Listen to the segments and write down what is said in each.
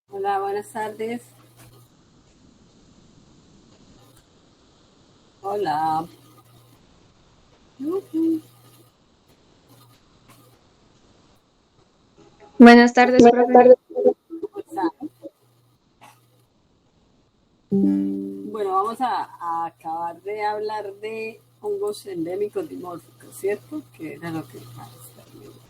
Hola, buenas tardes. Hola. Ujú. Buenas tardes, Buenas profe. tardes. ¿Cómo está? Bueno, vamos a acabar de hablar de hongos endémicos dimórficos, ¿cierto? Que era lo que estaba viendo.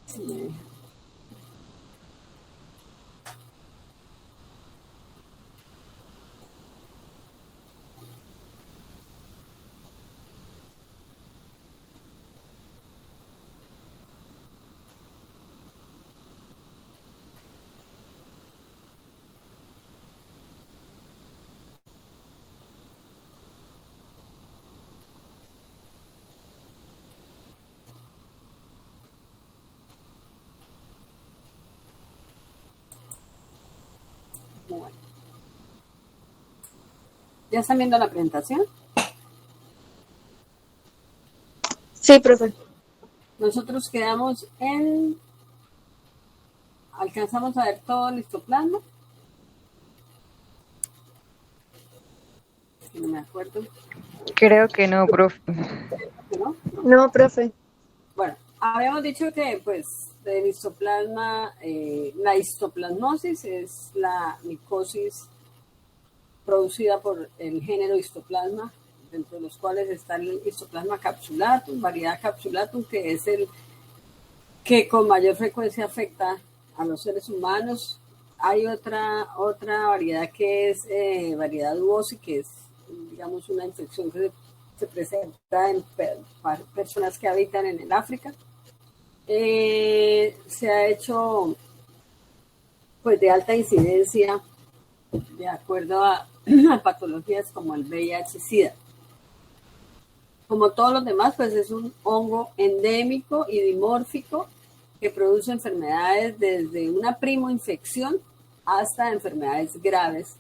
Sí. Bueno, ¿ya están viendo la presentación? Sí, profe. Nosotros quedamos en... ¿Alcanzamos a ver todo el histoplasma? No me acuerdo, Creo que no, profe. ¿no? No, profe. Bueno, habíamos dicho que pues del histoplasma, la histoplasmosis es la micosis producida por el género histoplasma, dentro de los cuales está el histoplasma capsulatum, variedad capsulatum, que es el que con mayor frecuencia afecta a los seres humanos. Hay otra variedad que es variedad uosi, que es, digamos, una infección que se presenta en personas que habitan en el África. Se ha hecho pues de alta incidencia de acuerdo a patologías como el VIH-Sida. Como todos los demás, pues es un hongo endémico y dimórfico que produce enfermedades desde una primoinfección hasta enfermedades graves,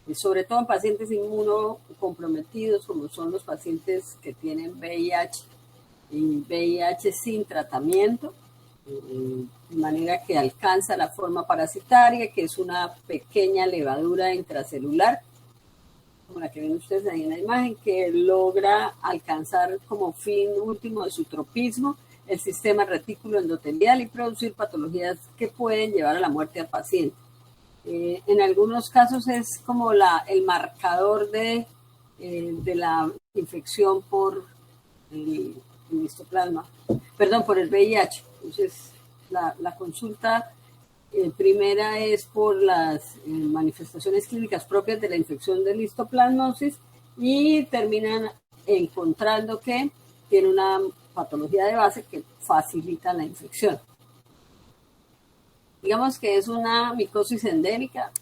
y sobre todo en pacientes inmunocomprometidos, como son los pacientes que tienen VIH y VIH sin tratamiento, de manera que alcanza la forma parasitaria, que es una pequeña levadura intracelular como la que ven ustedes ahí en la imagen, que logra alcanzar como fin último de su tropismo el sistema retículo endotelial y producir patologías que pueden llevar a la muerte al paciente. En algunos casos es como el marcador de la infección por el histoplasma, perdón, por el VIH. Entonces, la consulta primera es por las manifestaciones clínicas propias de la infección de histoplasmosis y terminan encontrando que tiene una patología de base que facilita la infección. Digamos que es una micosis endémica,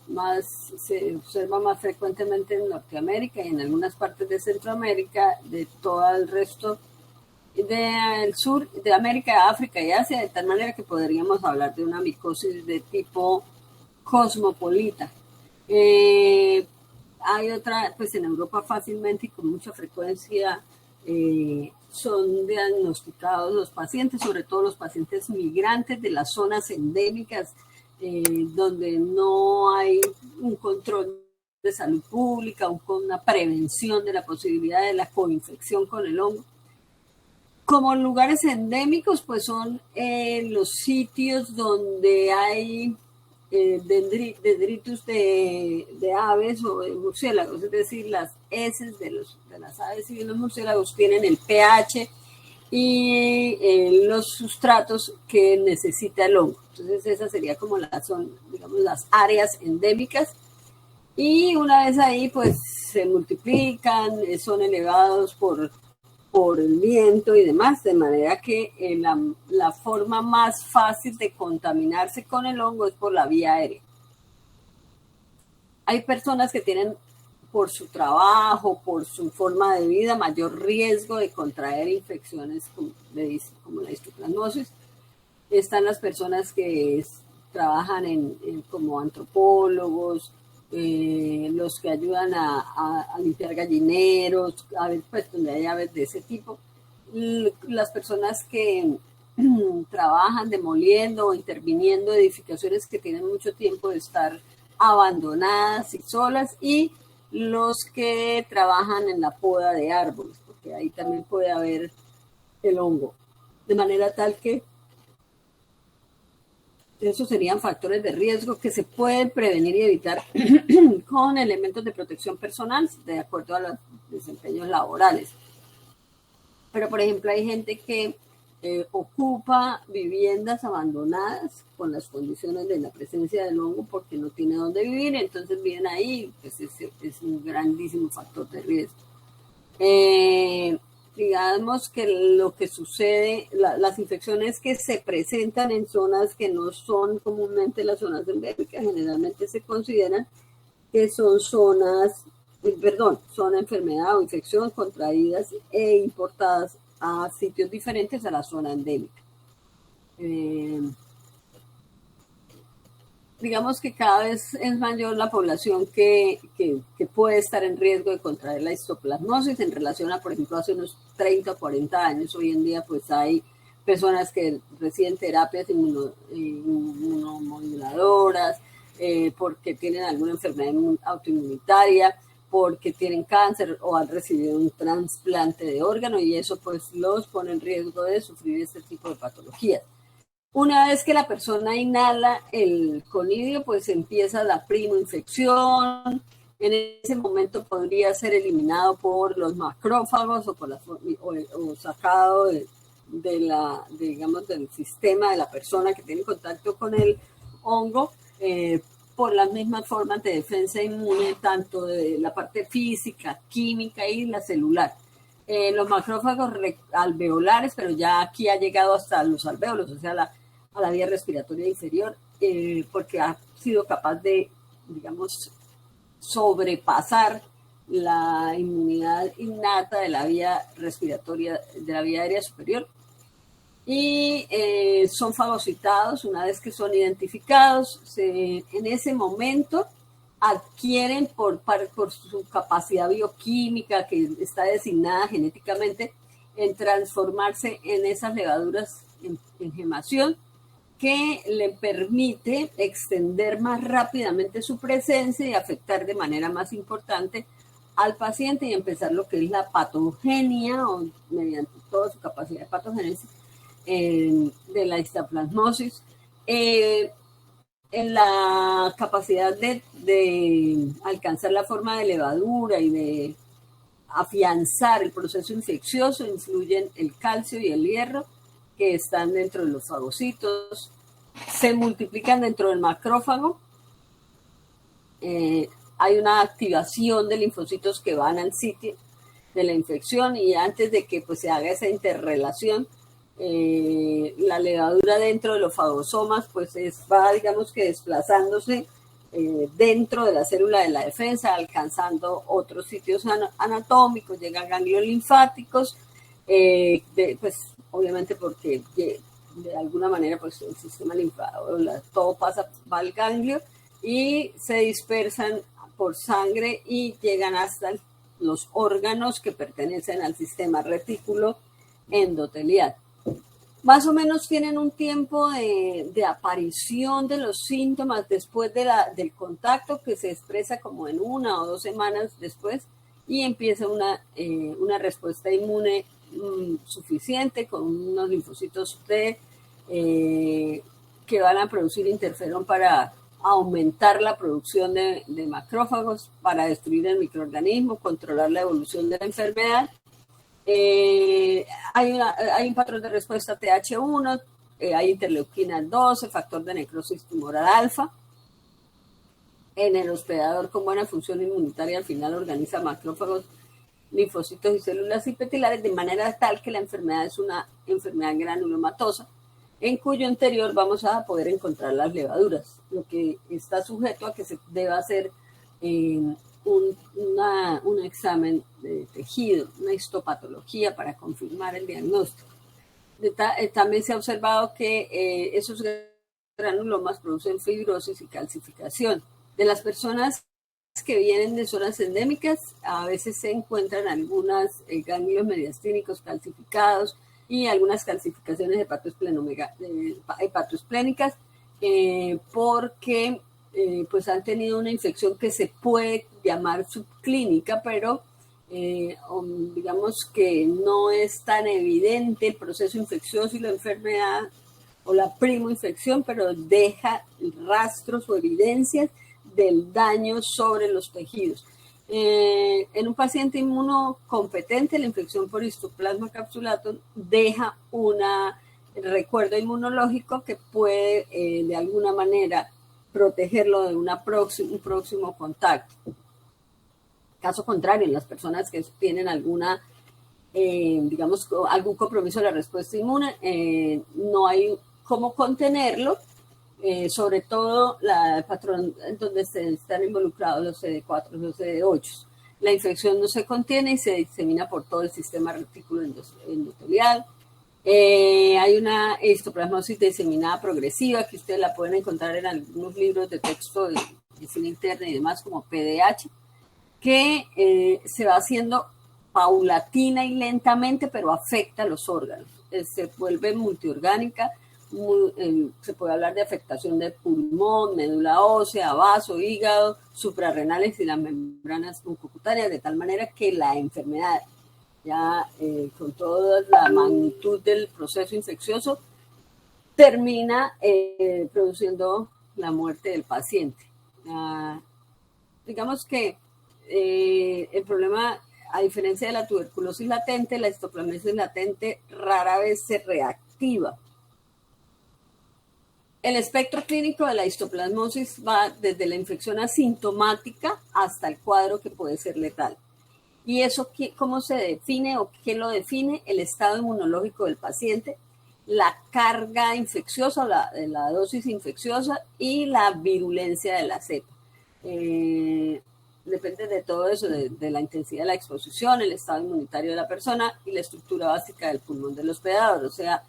se observa más frecuentemente en Norteamérica y en algunas partes de Centroamérica, de todo el resto del sur de América, África y Asia, de tal manera que podríamos hablar de una micosis de tipo cosmopolita. Hay otra, pues en Europa fácilmente y con mucha frecuencia son diagnosticados los pacientes, sobre todo los pacientes migrantes de las zonas endémicas donde no hay un control de salud pública, una prevención de la posibilidad de la coinfección con el hongo. Como lugares endémicos, pues son los sitios donde hay dendritos de aves o de murciélagos, es decir, las heces de las aves y de los murciélagos tienen el pH y los sustratos que necesita el hongo. Entonces, esas serían como son, digamos, las áreas endémicas. Y una vez ahí, pues se multiplican, son elevados por el viento y demás, de manera que la forma más fácil de contaminarse con el hongo es por la vía aérea. Hay personas que tienen por su trabajo, por su forma de vida, mayor riesgo de contraer infecciones como la histoplasmosis. Están las personas que trabajan como antropólogos los que ayudan a limpiar gallineros, a ver, pues donde hay aves de ese tipo, las personas que trabajan demoliendo o interviniendo edificaciones que tienen mucho tiempo de estar abandonadas y solas, y los que trabajan en la poda de árboles, porque ahí también puede haber el hongo, de manera tal que esos serían factores de riesgo que se pueden prevenir y evitar con elementos de protección personal de acuerdo a los desempeños laborales. Pero, por ejemplo, hay gente que ocupa viviendas abandonadas con las condiciones de la presencia del hongo porque no tiene dónde vivir, entonces viven ahí, pues es un grandísimo factor de riesgo. Digamos que lo que sucede, las infecciones que se presentan en zonas que no son comúnmente las zonas endémicas, generalmente se consideran que son son enfermedad o infección contraídas e importadas a sitios diferentes a la zona endémica. Digamos que cada vez es mayor la población que puede estar en riesgo de contraer la histoplasmosis en relación a, por ejemplo, hace unos 30 o 40 años. Hoy en día pues hay personas que reciben terapias inmunomoduladoras, porque tienen alguna enfermedad autoinmunitaria, porque tienen cáncer o han recibido un trasplante de órgano, y eso pues los pone en riesgo de sufrir este tipo de patologías. Una vez que la persona inhala el conidio, pues empieza la primoinfección. En ese momento podría ser eliminado por los macrófagos o sacado digamos, del sistema de la persona que tiene contacto con el hongo, por las mismas formas de defensa inmune, tanto de la parte física, química y la celular. Los macrófagos alveolares, pero ya aquí ha llegado hasta los alvéolos, o sea, a la vía respiratoria inferior, porque ha sido capaz de, digamos, sobrepasar la inmunidad innata de la vía respiratoria, de la vía aérea superior, y son fagocitados. Una vez que son identificados, en ese momento adquieren por su capacidad bioquímica, que está designada genéticamente, en transformarse en esas levaduras en gemación, que le permite extender más rápidamente su presencia y afectar de manera más importante al paciente y empezar lo que es la patogenia, o mediante toda su capacidad de patogénesis, de la histoplasmosis, en la capacidad de alcanzar la forma de levadura y de afianzar el proceso infeccioso. Influyen el calcio y el hierro, que están dentro de los fagocitos, se multiplican dentro del macrófago. Hay una activación de linfocitos que van al sitio de la infección, y antes de que pues se haga esa interrelación, la levadura dentro de los fagosomas pues va, digamos, que desplazándose dentro de la célula de la defensa, alcanzando otros sitios anatómicos, llegan ganglios linfáticos, pues obviamente porque de alguna manera pues el sistema linfático, todo va al ganglio y se dispersan por sangre y llegan hasta los órganos que pertenecen al sistema retículo endotelial. Más o menos tienen un tiempo de aparición de los síntomas después del contacto, que se expresa como en 1 o 2 semanas después, y empieza una respuesta inmune suficiente con unos linfocitos T que van a producir interferón para aumentar la producción de macrófagos, para destruir el microorganismo, controlar la evolución de la enfermedad. Hay un patrón de respuesta TH1, hay interleuquina 12, factor de necrosis tumoral alfa. En el hospedador con buena función inmunitaria, al final organiza macrófagos, linfocitos y células epiteliales, de manera tal que la enfermedad es una enfermedad granulomatosa, en cuyo interior vamos a poder encontrar las levaduras, lo que está sujeto a que se deba hacer un examen de tejido, una histopatología, para confirmar el diagnóstico. También se ha observado que esos granulomas producen fibrosis y calcificación. De las personas que vienen de zonas endémicas, a veces se encuentran algunos ganglios mediastínicos calcificados y algunas calcificaciones hepatoesplénicas porque pues han tenido una infección que se puede llamar subclínica, pero digamos que no es tan evidente el proceso infeccioso y la enfermedad o la primoinfección, pero deja rastros o evidencias del daño sobre los tejidos. En un paciente inmunocompetente, la infección por Histoplasma capsulatum deja un recuerdo inmunológico que puede de alguna manera protegerlo de un próximo contacto. Caso contrario, en las personas que tienen alguna, digamos, algún compromiso de la respuesta inmune, no hay cómo contenerlo, sobre todo el patrón donde están involucrados los CD4 y los CD8. La infección no se contiene y se disemina por todo el sistema reticulo endotelial. Hay una histoplasmosis diseminada progresiva que ustedes la pueden encontrar en algunos libros de texto de medicina interna y demás, como PDH, que se va haciendo paulatina y lentamente, pero afecta a los órganos. Se vuelve multiorgánica. Se puede hablar de afectación de pulmón, médula ósea, vaso, hígado, suprarrenales y las membranas mucocutáneas, de tal manera que la enfermedad, ya con toda la magnitud del proceso infeccioso, termina produciendo la muerte del paciente. Digamos que el problema, a diferencia de la tuberculosis latente, la histoplasmosis latente rara vez se reactiva. El espectro clínico de la histoplasmosis va desde la infección asintomática hasta el cuadro que puede ser letal. ¿Y eso cómo se define o qué lo define? El estado inmunológico del paciente, la carga infecciosa, la dosis infecciosa y la virulencia de la cepa. Depende de todo eso, de la intensidad de la exposición, el estado inmunitario de la persona y la estructura básica del pulmón del hospedador, o sea,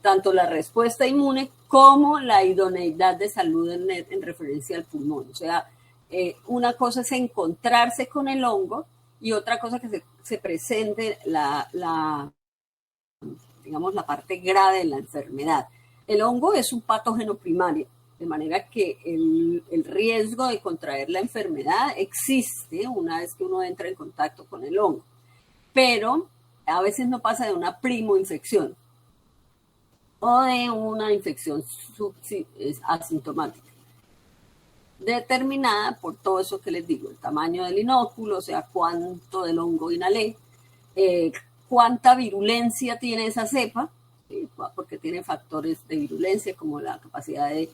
tanto la respuesta inmune como la idoneidad de salud en referencia al pulmón. O sea, una cosa es encontrarse con el hongo y otra cosa que se presente digamos, la parte grave de la enfermedad. El hongo es un patógeno primario, de manera que el riesgo de contraer la enfermedad existe una vez que uno entra en contacto con el hongo, pero a veces no pasa de una primoinfección o de una infección asintomática, determinada por todo eso que les digo, el tamaño del inóculo, o sea, cuánto del hongo inhalé, cuánta virulencia tiene esa cepa, ¿sí? Porque tiene factores de virulencia como la capacidad de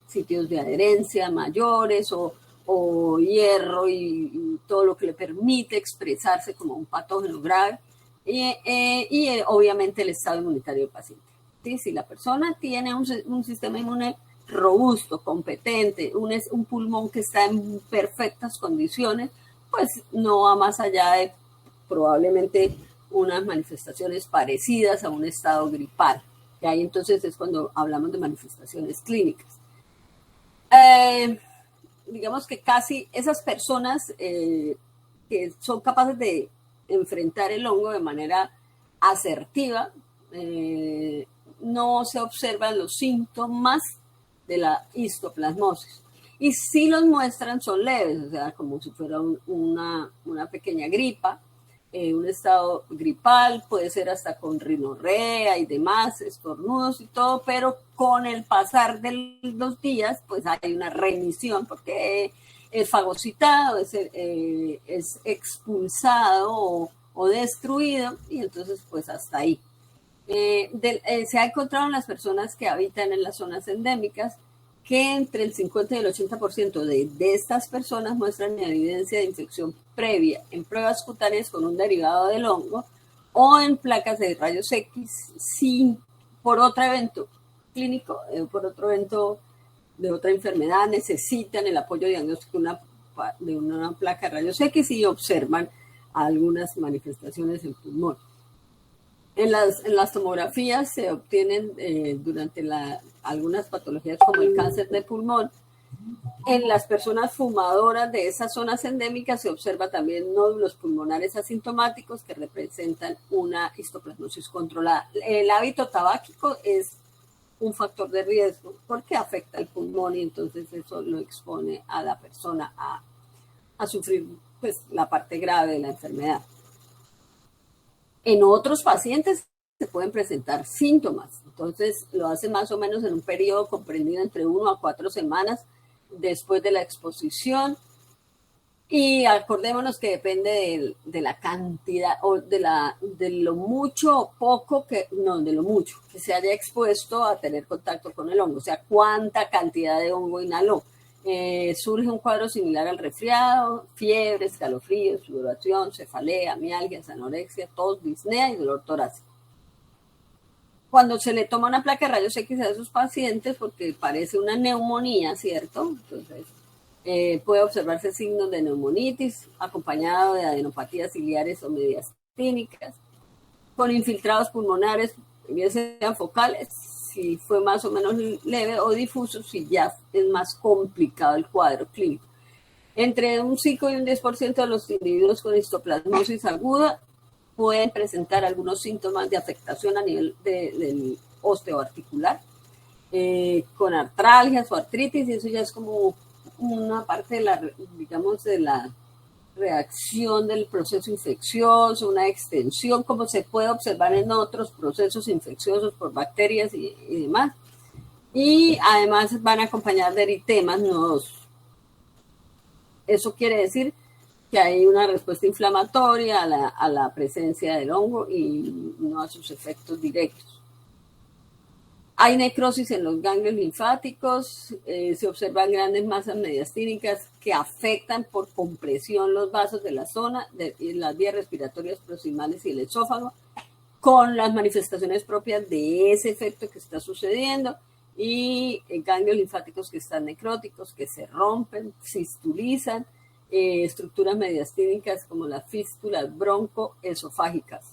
sitios de adherencia mayores o hierro y todo lo que le permite expresarse como un patógeno grave y obviamente el estado inmunitario del paciente. ¿Sí? Si la persona tiene un sistema inmune robusto, competente, un pulmón que está en perfectas condiciones, pues no va más allá de probablemente unas manifestaciones parecidas a un estado gripal. Y ahí entonces es cuando hablamos de manifestaciones clínicas. Digamos que casi esas personas que son capaces de enfrentar el hongo de manera asertiva, no se observan los síntomas de la histoplasmosis. Y si los muestran son leves, o sea, como si fuera una pequeña gripa, un estado gripal, puede ser hasta con rinorrea y demás, estornudos y todo, pero con el pasar de los días, pues hay una remisión, porque es fagocitado, es expulsado o destruido, y entonces pues hasta ahí. Se ha encontrado en las personas que habitan en las zonas endémicas que entre el 50 y el 80% de estas personas muestran evidencia de infección previa en pruebas cutáneas con un derivado del hongo o en placas de rayos X por otro evento clínico, por otro evento de otra enfermedad, necesitan el apoyo diagnóstico de una placa de rayos X y observan algunas manifestaciones en pulmón. En las tomografías se obtienen durante algunas patologías como el cáncer de pulmón, En las personas fumadoras de esas zonas endémicas se observa también nódulos pulmonares asintomáticos que representan una histoplasmosis controlada. El hábito tabáquico es un factor de riesgo porque afecta el pulmón y entonces eso lo expone a la persona a sufrir pues, la parte grave de la enfermedad. En otros pacientes se pueden presentar síntomas, entonces lo hace más o menos en un periodo comprendido entre 1 a 4 semanas después de la exposición, y acordémonos que depende de la cantidad o de lo mucho o poco que se haya expuesto a tener contacto con el hongo, o sea, cuánta cantidad de hongo inhaló. Surge un cuadro similar al resfriado: fiebre, escalofríos, sudoración, cefalea, mialgias, anorexia, tos, disnea y dolor torácico. Cuando se le toma una placa de rayos X a esos pacientes, porque parece una neumonía, ¿cierto? Entonces, puede observarse signos de neumonitis, acompañado de adenopatías ciliares o mediastínicas, con infiltrados pulmonares, bien sean focales, si fue más o menos leve, o difuso, si ya es más complicado el cuadro clínico. Entre un 5 y un 10% de los individuos con histoplasmosis aguda pueden presentar algunos síntomas de afectación a nivel del osteoarticular, con artralgias o artritis, y eso ya es como una parte de la, digamos, de la reacción del proceso infeccioso, una extensión, como se puede observar en otros procesos infecciosos por bacterias y demás. Y además van a acompañar de eritemas nodosos. Eso quiere decir que hay una respuesta inflamatoria a la presencia del hongo y no a sus efectos directos. Hay necrosis en los ganglios linfáticos, se observan grandes masas mediastínicas que afectan por compresión los vasos de la zona, las vías respiratorias proximales y el esófago, con las manifestaciones propias de ese efecto que está sucediendo, y ganglios linfáticos que están necróticos, que se rompen, fistulizan, estructuras mediastínicas como las fístulas broncoesofágicas.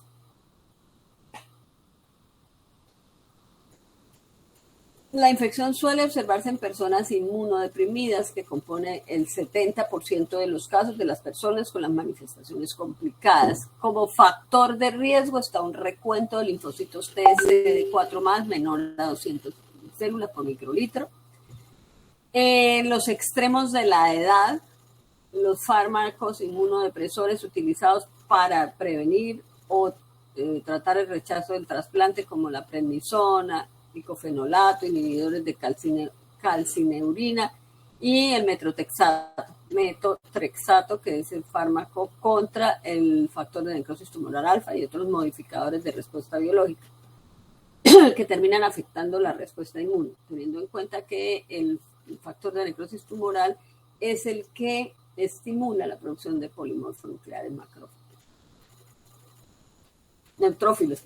La infección suele observarse en personas inmunodeprimidas, que compone el 70% de los casos de las personas con las manifestaciones complicadas. Como factor de riesgo está un recuento de linfocitos TSD4+, menor a 200 células por microlitro. En los extremos de la edad, los fármacos inmunodepresores utilizados para prevenir o tratar el rechazo del trasplante, como la prednisona, diclofenolato, inhibidores de calcineurina, y el metotrexato, que es el fármaco contra el factor de necrosis tumoral alfa, y otros modificadores de respuesta biológica que terminan afectando la respuesta inmune, teniendo en cuenta que el factor de necrosis tumoral es el que estimula la producción de polimorfonucleares neutrófilos.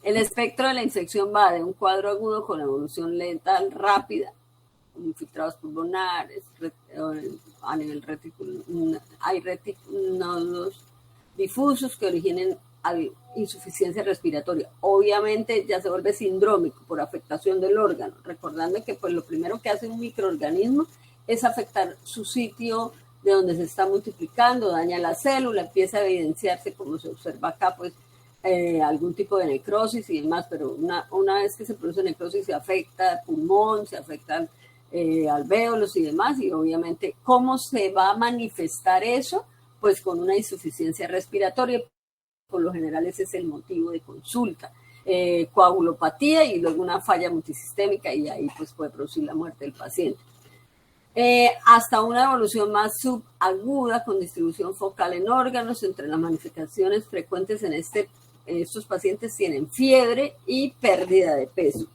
El espectro de la infección va de un cuadro agudo con evolución letal rápida, infiltrados pulmonares, a nivel reticular, hay nódulos difusos que originen insuficiencia respiratoria. Obviamente ya se vuelve sindrómico por afectación del órgano, recordando que pues lo primero que hace un microorganismo es afectar su sitio de donde se está multiplicando, daña la célula, empieza a evidenciarse, como se observa acá, pues algún tipo de necrosis y demás, pero una vez que se produce necrosis se afecta pulmón, se afectan alvéolos y demás, y obviamente ¿cómo se va a manifestar eso? Pues con una insuficiencia respiratoria. Por lo general ese es el motivo de consulta, coagulopatía y luego una falla multisistémica, y ahí pues puede producir la muerte del paciente. Hasta una evolución más subaguda con distribución focal en órganos. Entre las manifestaciones frecuentes en estos pacientes tienen fiebre y pérdida de peso.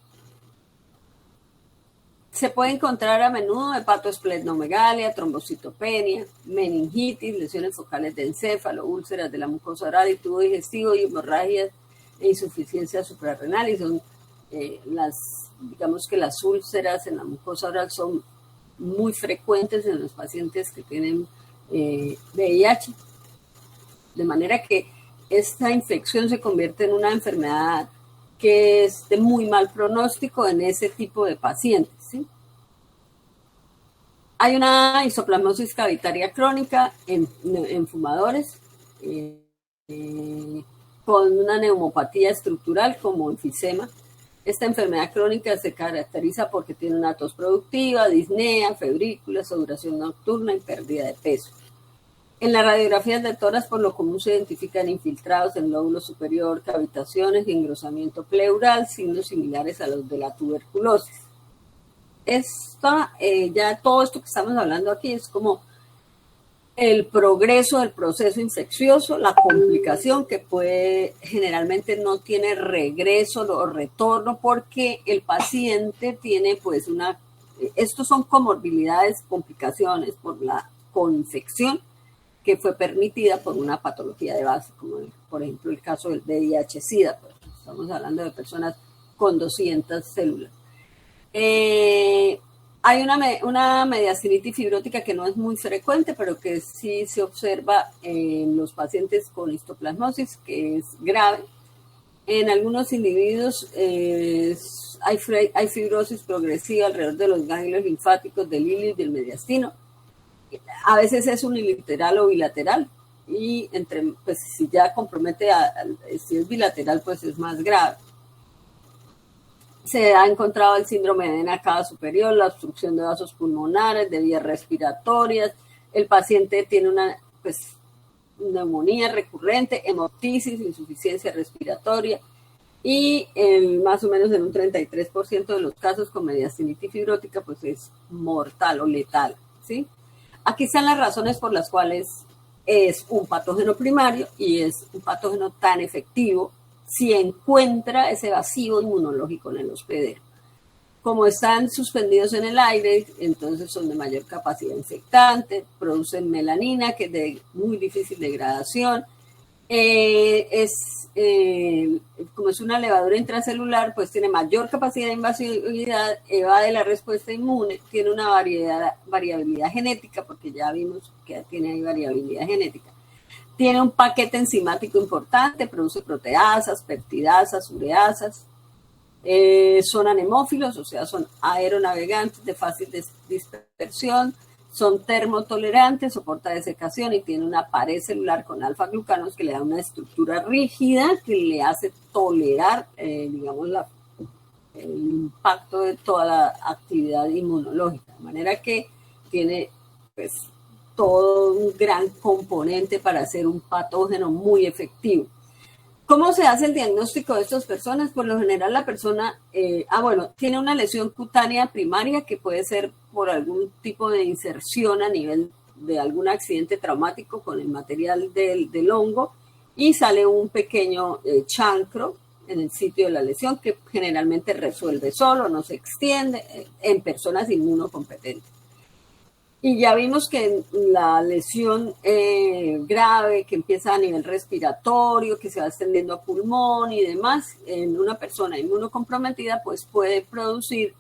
Se puede encontrar a menudo hepatoesplenomegalia, trombocitopenia, meningitis, lesiones focales de encéfalo, úlceras de la mucosa oral y tubo digestivo, y hemorragias e insuficiencia suprarrenal. Y son digamos que las úlceras en la mucosa oral son muy frecuentes en los pacientes que tienen VIH. De manera que esta infección se convierte en una enfermedad que es de muy mal pronóstico en ese tipo de pacientes, ¿sí? Hay una isoplasmosis cavitaria crónica en fumadores con una neumopatía estructural como enfisema. Esta enfermedad crónica se caracteriza porque tiene una tos productiva, disnea, febrícula, sudoración nocturna y pérdida de peso. En las radiografías de tórax por lo común se identifican infiltrados en lóbulo superior, cavitaciones y engrosamiento pleural, signos similares a los de la tuberculosis. Ya todo esto que estamos hablando aquí es como el progreso del proceso infeccioso, la complicación que generalmente no tiene regreso o retorno porque el paciente tiene pues estos son comorbilidades, complicaciones por la coinfección que fue permitida por una patología de base, como por ejemplo el caso del VIH-Sida, pues, estamos hablando de personas con 200 células. Hay una mediastinitis fibrótica que no es muy frecuente, pero que sí se observa en los pacientes con histoplasmosis, que es grave. En algunos individuos hay fibrosis progresiva alrededor de los ganglios linfáticos del hilio y del mediastino. A veces es unilateral o bilateral, y pues si ya compromete, si es bilateral, pues es más grave. Se ha encontrado el síndrome de vena cava superior, la obstrucción de vasos pulmonares, de vías respiratorias. El paciente tiene una neumonía recurrente, hemoptisis, insuficiencia respiratoria, y más o menos en un 33% de los casos con mediastinitis fibrótica pues es mortal o letal, ¿sí? Aquí están las razones por las cuales es un patógeno primario y es un patógeno tan efectivo si encuentra ese vacío inmunológico en el hospedero. Como están suspendidos en el aire, entonces son de mayor capacidad infectante, producen melanina, que es de muy difícil degradación. Como es una levadura intracelular, pues tiene mayor capacidad de invasividad, evade la respuesta inmune, tiene una variabilidad genética, porque ya vimos que tiene ahí variabilidad genética. Tiene un paquete enzimático importante, produce proteasas, peptidasas, ureasas. Son anemófilos, o sea, son aeronavegantes de fácil dispersión, son termotolerantes, soporta desecación y tiene una pared celular con alfa-glucanos que le da una estructura rígida que le hace tolerar, digamos, el impacto de toda la actividad inmunológica. De manera que tiene, pues, todo un gran componente para ser un patógeno muy efectivo. ¿Cómo se hace el diagnóstico de estas personas? Por lo general la persona, tiene una lesión cutánea primaria que puede ser por algún tipo de inserción a nivel de algún accidente traumático con el material del hongo, y sale un pequeño chancro en el sitio de la lesión que generalmente resuelve solo, no se extiende en personas inmunocompetentes. Y ya vimos que la lesión grave, que empieza a nivel respiratorio, que se va extendiendo a pulmón y demás, en una persona inmunocomprometida, pues puede producir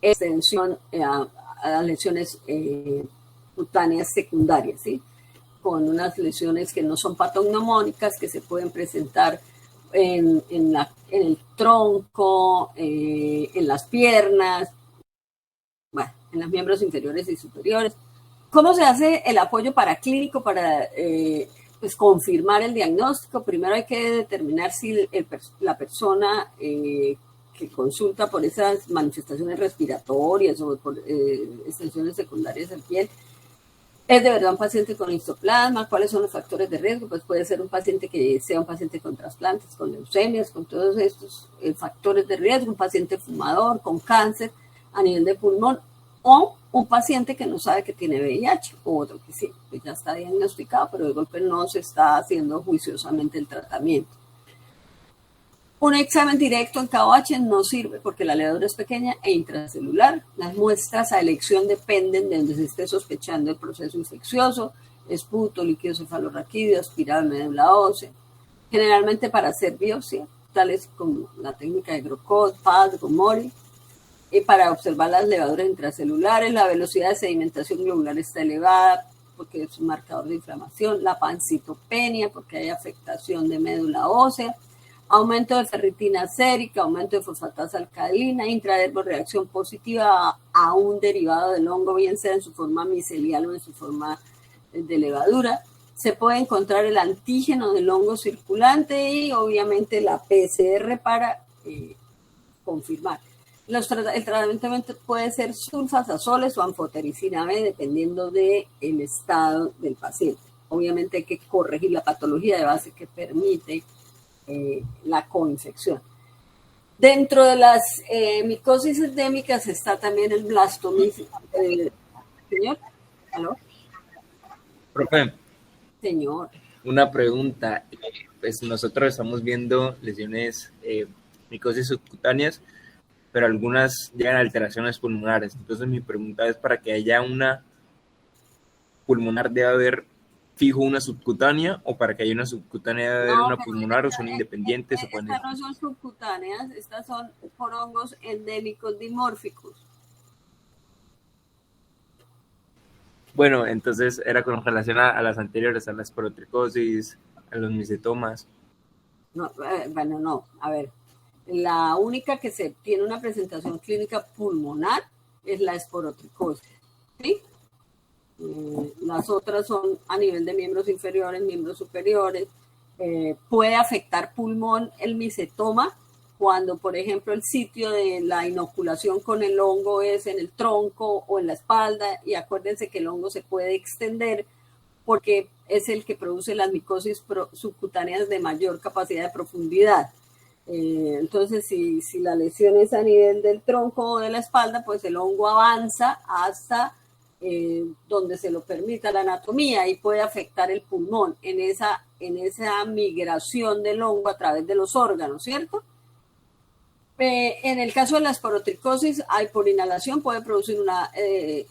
extensión a lesiones cutáneas secundarias, ¿sí? Con unas lesiones que no son patognomónicas, que se pueden presentar en el tronco, en las piernas, en los miembros inferiores y superiores. ¿Cómo se hace el apoyo paraclínico para confirmar el diagnóstico? Primero hay que determinar si la persona que consulta por esas manifestaciones respiratorias o por extensiones secundarias en piel es de verdad un paciente con histoplasma. ¿Cuáles son los factores de riesgo? Pues puede ser un paciente que sea un paciente con trasplantes, con leucemias, con todos estos factores de riesgo, un paciente fumador, con cáncer a nivel de pulmón, o un paciente que no sabe que tiene VIH, o otro que sí, que ya está diagnosticado, pero de golpe no se está haciendo juiciosamente el tratamiento. Un examen directo en KOH no sirve porque la levadura es pequeña e intracelular. Las muestras a elección dependen de donde se esté sospechando el proceso infeccioso: esputo, líquido cefalorraquídeo, aspirado de médula ósea. Generalmente para hacer biopsia, tales como la técnica de Grocott, Paz, Gomori. Y para observar las levaduras intracelulares, la velocidad de sedimentación globular está elevada porque es un marcador de inflamación, la pancitopenia porque hay afectación de médula ósea, aumento de ferritina sérica, aumento de fosfatasa alcalina, intradermoreacción positiva a un derivado del hongo, bien sea en su forma micelial o en su forma de levadura. Se puede encontrar el antígeno del hongo circulante y obviamente la PCR para confirmar. El tratamiento puede ser sulfasazoles o anfotericina B, dependiendo del estado del paciente. Obviamente hay que corregir la patología de base que permite la coinfección. Dentro de las micosis endémicas está también el blastomisis. Señor, ¿aló? Profe, Señor. una pregunta. Pues nosotros estamos viendo lesiones, micosis subcutáneas, pero algunas llegan a alteraciones pulmonares. Entonces mi pregunta es, para que haya una pulmonar, ¿debe haber fijo una subcutánea, o para que haya una subcutánea debe haber una pulmonar, o son independientes? Estas no son subcutáneas, estas son por hongos endémicos dimórficos. Bueno, entonces era con relación a las anteriores, a la esporotricosis, a los micetomas. No, bueno, no, a ver, la única que se tiene una presentación clínica pulmonar es la esporotricosis, ¿sí? Las otras son a nivel de miembros inferiores, miembros superiores. Puede afectar pulmón el micetoma cuando, por ejemplo, el sitio de la inoculación con el hongo es en el tronco o en la espalda, y acuérdense que el hongo se puede extender porque es el que produce las micosis subcutáneas de mayor capacidad de profundidad. Entonces, si la lesión es a nivel del tronco o de la espalda, pues el hongo avanza hasta donde se lo permita la anatomía y puede afectar el pulmón en esa migración del hongo a través de los órganos, ¿cierto? En el caso de la esporotricosis, por inhalación puede producir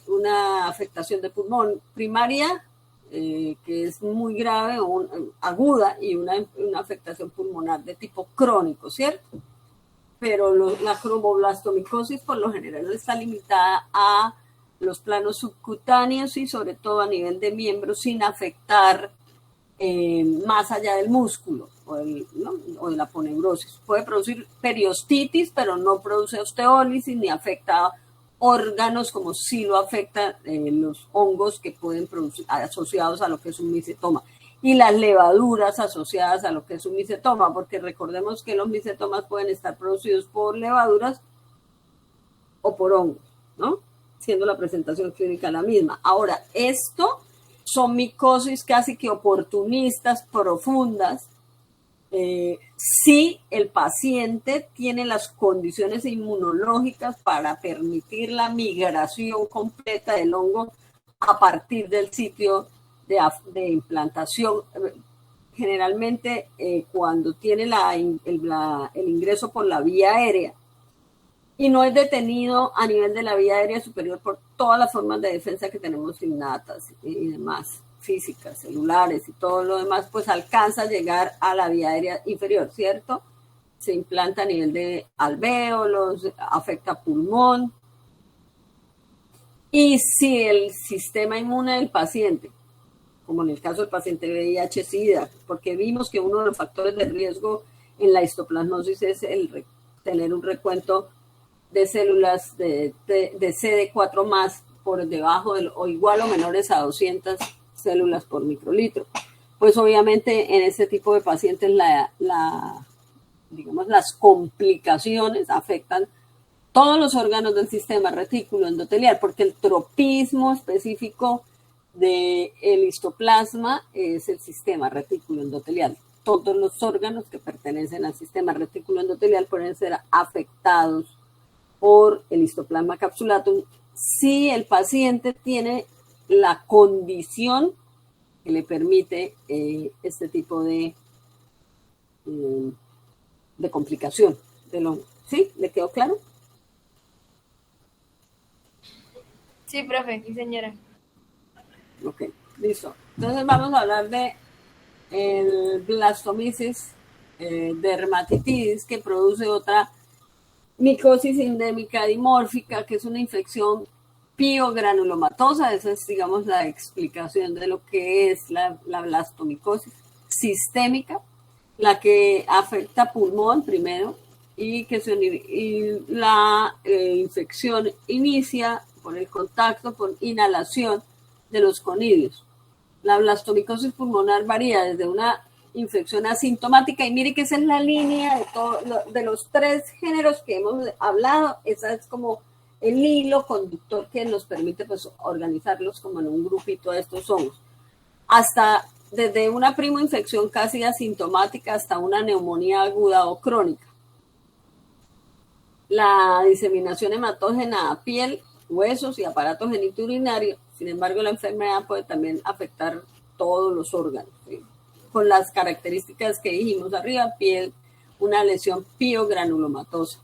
una afectación de pulmón primaria, que es muy grave o aguda, y una afectación pulmonar de tipo crónico, ¿cierto? Pero la cromoblastomicosis por lo general está limitada a los planos subcutáneos y sobre todo a nivel de miembros, sin afectar más allá del músculo o de la aponeurosis. Puede producir periostitis, pero no produce osteólisis ni afecta órganos, como sí lo afectan los hongos que pueden producir asociados a lo que es un micetoma, y las levaduras asociadas a lo que es un micetoma, porque recordemos que los micetomas pueden estar producidos por levaduras o por hongos, ¿no? Siendo la presentación clínica la misma. Ahora, esto son micosis casi que oportunistas, profundas, si el paciente tiene las condiciones inmunológicas para permitir la migración completa del hongo a partir del sitio de implantación. Generalmente, cuando tiene el ingreso por la vía aérea y no es detenido a nivel de la vía aérea superior por todas las formas de defensa que tenemos innatas y demás, físicas, celulares y todo lo demás, pues alcanza a llegar a la vía aérea inferior, ¿cierto? Se implanta a nivel de alvéolos, afecta pulmón. Y si el sistema inmune del paciente, como en el caso del paciente VIH-Sida, porque vimos que uno de los factores de riesgo en la histoplasmosis es tener un recuento de células de CD4 más por debajo o igual o menores a 200 células por microlitro. Pues obviamente en ese tipo de pacientes digamos, las complicaciones afectan todos los órganos del sistema retículo endotelial, porque el tropismo específico del histoplasma es el sistema retículo endotelial. Todos los órganos que pertenecen al sistema retículo endotelial pueden ser afectados por el histoplasma capsulatum si el paciente tiene la condición que le permite este tipo de complicación del hongo. ¿Sí? ¿Le quedó claro? Sí, profe, sí, señora. Ok, listo. Entonces vamos a hablar de el blastomisis dermatitidis, que produce otra micosis endémica dimórfica, que es una infección piogranulomatosa. Esa es, digamos, la explicación de lo que es la blastomicosis sistémica. la que afecta pulmón primero y la infección inicia por el contacto, por inhalación de los conidios. La blastomicosis pulmonar varía desde una infección asintomática, y mire que esa es la línea de los 3 géneros que hemos hablado. Esa es como el hilo conductor que nos permite pues organizarlos como en un grupito de estos hongos, hasta desde una primoinfección casi asintomática hasta una neumonía aguda o crónica. La diseminación hematógena a piel, huesos y aparato genitourinario. Sin embargo, la enfermedad puede también afectar todos los órganos, ¿sí? Con las características que dijimos arriba: piel, una lesión piogranulomatosa.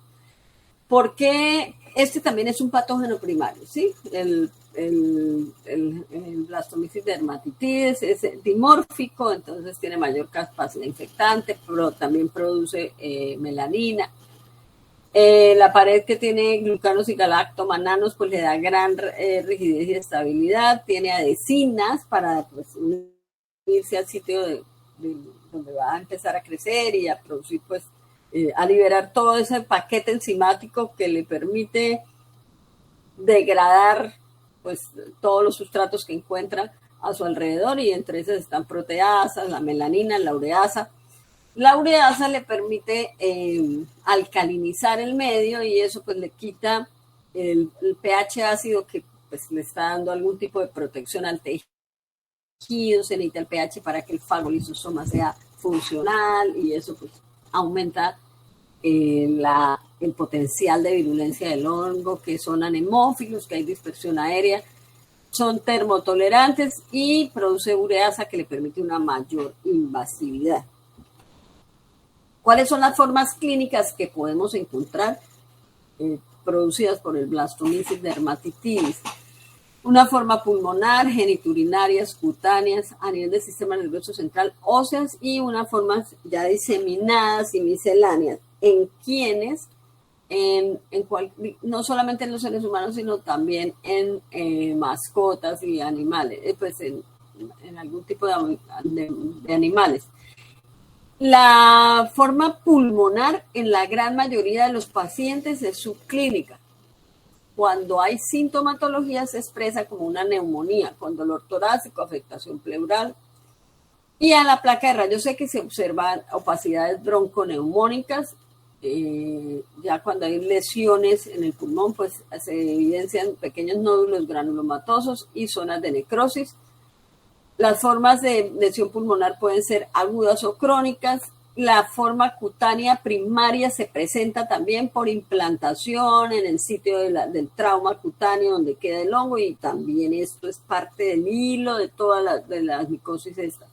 ¿Por qué? Este también es un patógeno primario, ¿sí? El Blastomyces dermatitidis es dimórfico, entonces tiene mayor capacidad infectante, pero también produce melanina. La pared que tiene glucanos y galactomananos pues le da gran rigidez y estabilidad. Tiene adhesinas para pues, unirse al sitio donde va a empezar a crecer y a producir pues a liberar todo ese paquete enzimático que le permite degradar pues todos los sustratos que encuentra a su alrededor, y entre esas están proteasas, la melanina, la ureasa. La ureasa le permite alcalinizar el medio, y eso pues le quita el pH ácido que pues le está dando algún tipo de protección al tejido. Se necesita el pH para que el fagolisosoma sea funcional, y eso pues aumenta el potencial de virulencia del hongo, que son anemófilos, que hay dispersión aérea, son termotolerantes y produce ureasa que le permite una mayor invasividad. ¿Cuáles son las formas clínicas que podemos encontrar producidas por el Blastomyces dermatitidis? Una forma pulmonar, geniturinarias, cutáneas, a nivel del sistema nervioso central, óseas, y unas formas ya diseminadas y misceláneas. ¿En quiénes? No solamente en los seres humanos, sino también en mascotas y animales, pues en algún tipo de animales. La forma pulmonar en la gran mayoría de los pacientes es subclínica. Cuando hay sintomatología se expresa como una neumonía, con dolor torácico, afectación pleural. Y a la placa de rayos X se observan opacidades bronconeumónicas. Ya cuando hay lesiones en el pulmón, pues se evidencian pequeños nódulos granulomatosos y zonas de necrosis. Las formas de lesión pulmonar pueden ser agudas o crónicas. La forma cutánea primaria se presenta también por implantación en el sitio del trauma cutáneo donde queda el hongo, y también esto es parte del hilo de toda la micosis esta.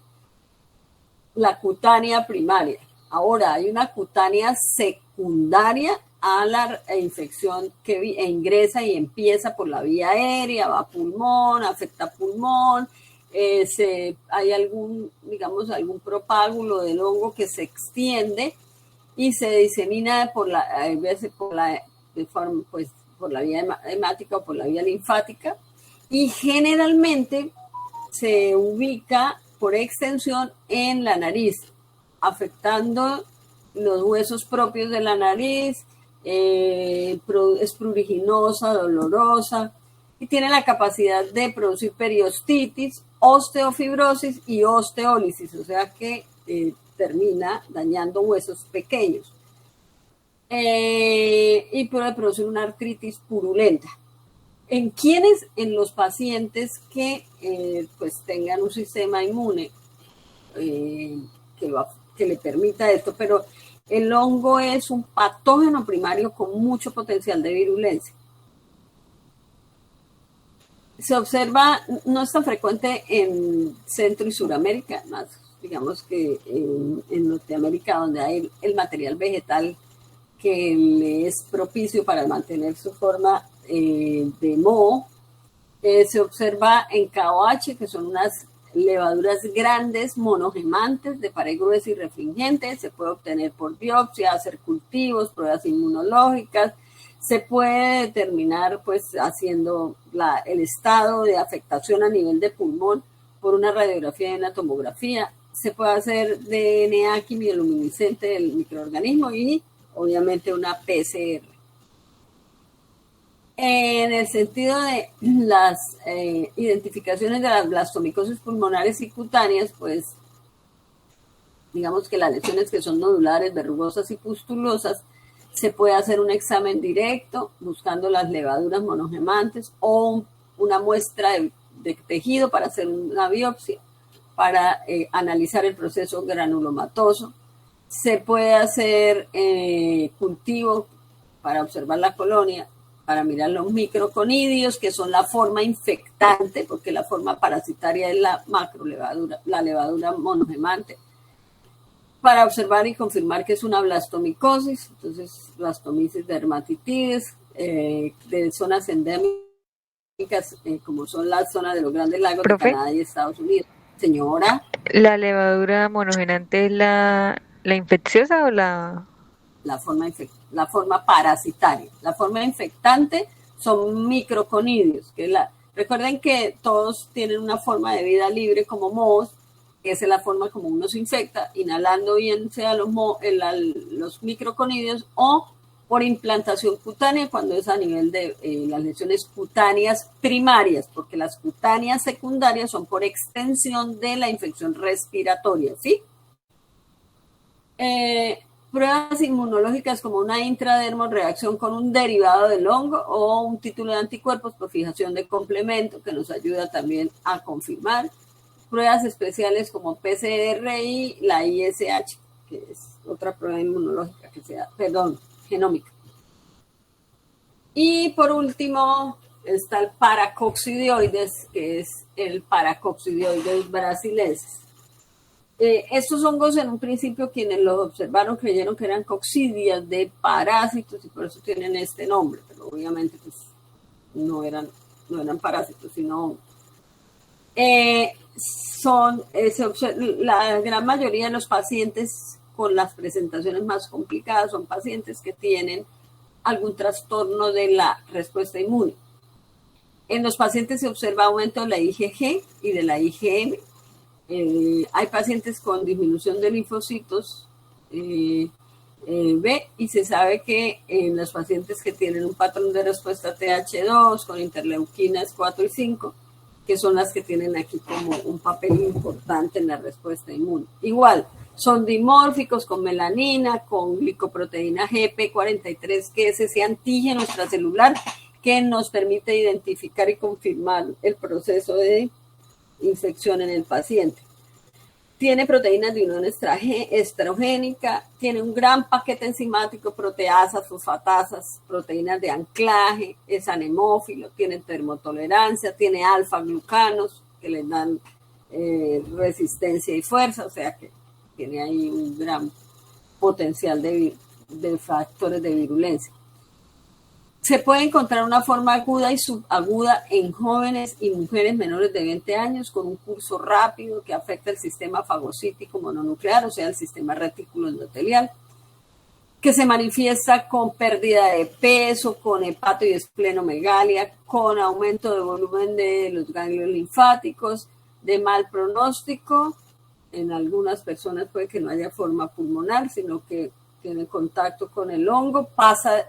La cutánea primaria. Ahora, hay una cutánea secundaria a la infección que ingresa y empieza por la vía aérea, va a pulmón, afecta pulmón. Hay algún propágulo del hongo que se extiende y se disemina por la vía hemática o por la vía linfática, y generalmente se ubica por extensión en la nariz, afectando los huesos propios de la nariz. Es pruriginosa, dolorosa, y tiene la capacidad de producir periostitis, osteofibrosis y osteólisis, o sea que termina dañando huesos pequeños. Y puede producir una artritis purulenta. ¿En quiénes? En los pacientes que pues tengan un sistema inmune que le permita esto, pero el hongo es un patógeno primario con mucho potencial de virulencia. Se observa, no es tan frecuente en Centro y Suramérica, más digamos que en Norteamérica, donde hay el material vegetal que le es propicio para mantener su forma de moho. Se observa en KOH, que son unas levaduras grandes, monogemantes, de pared gruesa y refringente. Se puede obtener por biopsia, hacer cultivos, pruebas inmunológicas. Se puede determinar pues haciendo el estado de afectación a nivel de pulmón por una radiografía y una tomografía. se puede hacer DNA quimioluminiscente del microorganismo y obviamente una PCR. En el sentido de las identificaciones de las blastomicosis pulmonares y cutáneas, pues digamos que las lesiones que son nodulares, verrugosas y pustulosas, se puede hacer un examen directo buscando las levaduras monogemantes o una muestra de tejido para hacer una biopsia, para analizar el proceso granulomatoso. Se puede hacer cultivo para observar la colonia, para mirar los microconidios, que son la forma infectante, porque la forma parasitaria es la macrolevadura, la levadura monogemante, para observar y confirmar que es una blastomicosis, entonces blastomisis dermatitides, de zonas endémicas, como son las zonas de los Grandes Lagos de Canadá y Estados Unidos. Señora. ¿La levadura monogenante es la infecciosa o la...? La forma parasitaria. La forma infectante son microconidios. Recuerden que todos tienen una forma de vida libre como mohos. Esa es la forma como uno se infecta, inhalando bien sea los microconidios o por implantación cutánea, cuando es a nivel de las lesiones cutáneas primarias, porque las cutáneas secundarias son por extensión de la infección respiratoria, ¿sí? Pruebas inmunológicas como una intradermoreacción con un derivado del hongo o un título de anticuerpos por fijación de complemento, que nos ayuda también a confirmar. Pruebas especiales como PCR y la ISH, que es otra prueba inmunológica genómica. Y por último está el paracoccidioides, que es el paracoccidioides brasilensis. Estos hongos en un principio quienes los observaron creyeron que eran coccidias de parásitos y por eso tienen este nombre, pero obviamente pues no eran parásitos, sino la gran mayoría de los pacientes con las presentaciones más complicadas son pacientes que tienen algún trastorno de la respuesta inmune. En los pacientes se observa aumento de la IgG y de la IgM. Hay pacientes con disminución de linfocitos B y se sabe que en los pacientes que tienen un patrón de respuesta TH2 con interleuquinas 4 y 5, que son las que tienen aquí como un papel importante en la respuesta inmune. Igual, son dimórficos con melanina, con glicoproteína GP43, que es ese antígeno extracelular que nos permite identificar y confirmar el proceso de infección en el paciente. Tiene proteínas de unión estrogénica, tiene un gran paquete enzimático, proteasas, fosfatasas, proteínas de anclaje, es anemófilo, tiene termotolerancia, tiene alfa-glucanos que le dan resistencia y fuerza, o sea que tiene ahí un gran potencial de factores de virulencia. Se puede encontrar una forma aguda y subaguda en jóvenes y mujeres menores de 20 años con un curso rápido que afecta el sistema fagocítico mononuclear, o sea, el sistema retículo endotelial, que se manifiesta con pérdida de peso, con hepato y esplenomegalia, con aumento de volumen de los ganglios linfáticos, de mal pronóstico. En algunas personas puede que no haya forma pulmonar, sino que tiene contacto con el hongo, pasa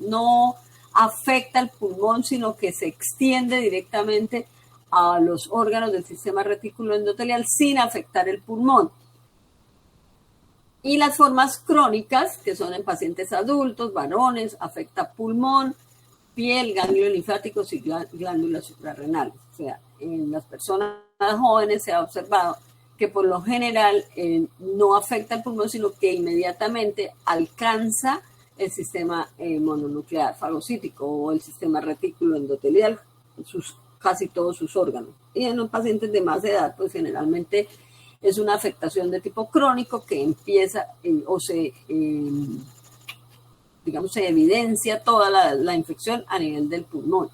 no afecta el pulmón, sino que se extiende directamente a los órganos del sistema retículo endotelial sin afectar el pulmón. Y las formas crónicas, que son en pacientes adultos, varones, afecta pulmón, piel, ganglios linfáticos y glándulas suprarrenales. O sea, en las personas jóvenes se ha observado que por lo general no afecta el pulmón, sino que inmediatamente alcanza el sistema mononuclear fagocítico o el sistema retículo endotelial, casi todos sus órganos. Y en los pacientes de más edad, pues generalmente es una afectación de tipo crónico que empieza se evidencia toda la infección a nivel del pulmón.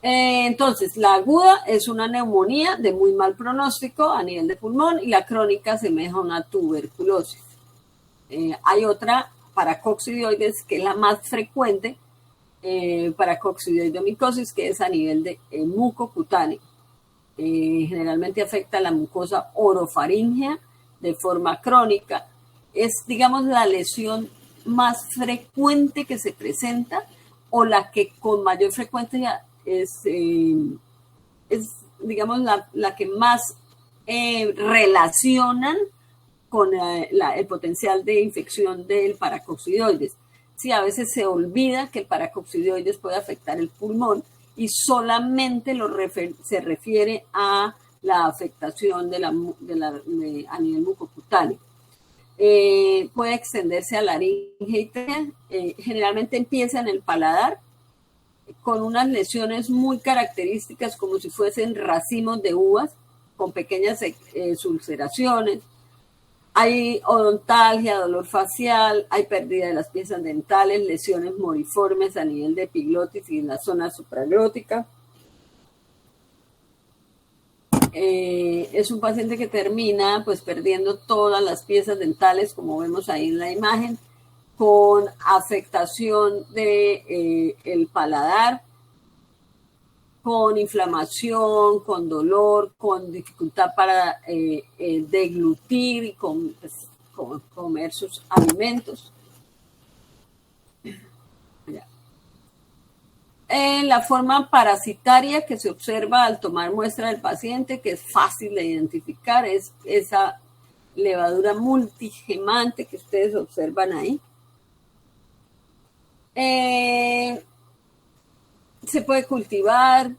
Entonces, la aguda es una neumonía de muy mal pronóstico a nivel de pulmón y la crónica asemeja a una tuberculosis. Hay otra paracoccidioides que es la más frecuente, paracoccidioidomicosis, que es a nivel de mucocutáneo. generalmente afecta la mucosa orofaríngea de forma crónica. Es, digamos, la lesión más frecuente que se presenta o la que con mayor frecuencia es digamos, la que más relacionan con el potencial de infección del paracoccidioides. Sí, a veces se olvida que el paracoccidioides puede afectar el pulmón y solamente se refiere a la afectación a nivel mucocutáneo. Puede extenderse a laringe y tráquea. Generalmente empieza en el paladar con unas lesiones muy características como si fuesen racimos de uvas con pequeñas ulceraciones. Hay odontalgia, dolor facial, hay pérdida de las piezas dentales, lesiones moriformes a nivel de epiglotis y en la zona supraglótica. Es un paciente que termina pues perdiendo todas las piezas dentales, como vemos ahí en la imagen, con afectación de el paladar, con inflamación, con dolor, con dificultad para deglutir y con comer sus alimentos. La forma parasitaria que se observa al tomar muestra del paciente, que es fácil de identificar, es esa levadura multigemante que ustedes observan ahí. Se puede cultivar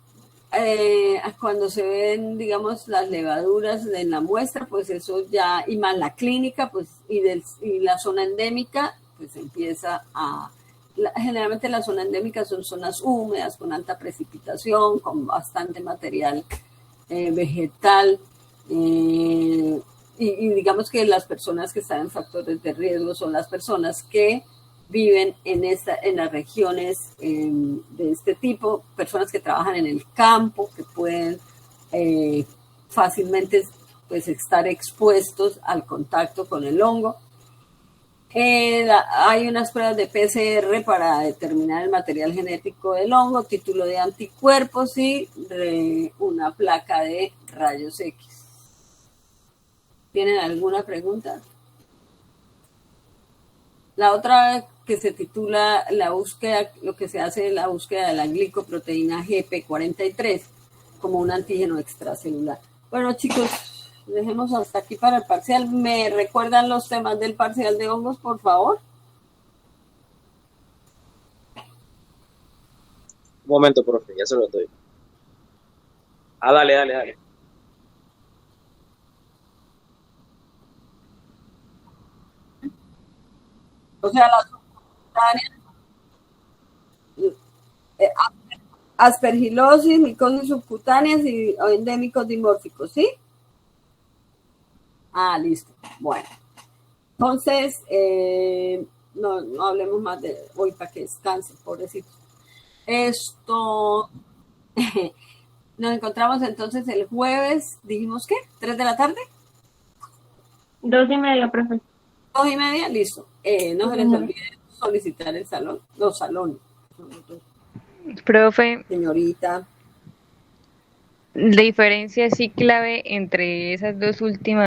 cuando se ven, digamos, las levaduras en la muestra, pues eso ya, y más la clínica, pues, y la zona endémica, pues empieza a... Generalmente las zonas endémicas son zonas húmedas, con alta precipitación, con bastante material vegetal, y digamos que las personas que están en factores de riesgo son las personas que viven en las regiones de este tipo, personas que trabajan en el campo, que pueden fácilmente pues, estar expuestos al contacto con el hongo. Hay unas pruebas de PCR para determinar el material genético del hongo, título de anticuerpos y una placa de rayos X. ¿Tienen alguna pregunta? La otra que se titula la búsqueda, lo que se hace es la búsqueda de la glicoproteína GP43 como un antígeno extracelular. Bueno, chicos, dejemos hasta aquí para el parcial. ¿Me recuerdan los temas del parcial de hongos, por favor? Un momento, profe, ya se lo doy. Dale. O sea, las aspergilosis, micosis subcutáneas y endémicos dimórficos, ¿sí? Listo. Bueno. Entonces, no hablemos más de hoy para que descansen, pobrecitos. Nos encontramos entonces el jueves, dijimos ¿qué? ¿3 de la tarde? 2:30, profe. 2:30, listo. No se les olvide solicitar el salón, los salones. Profe, Señorita. la diferencia sí clave entre esas dos últimas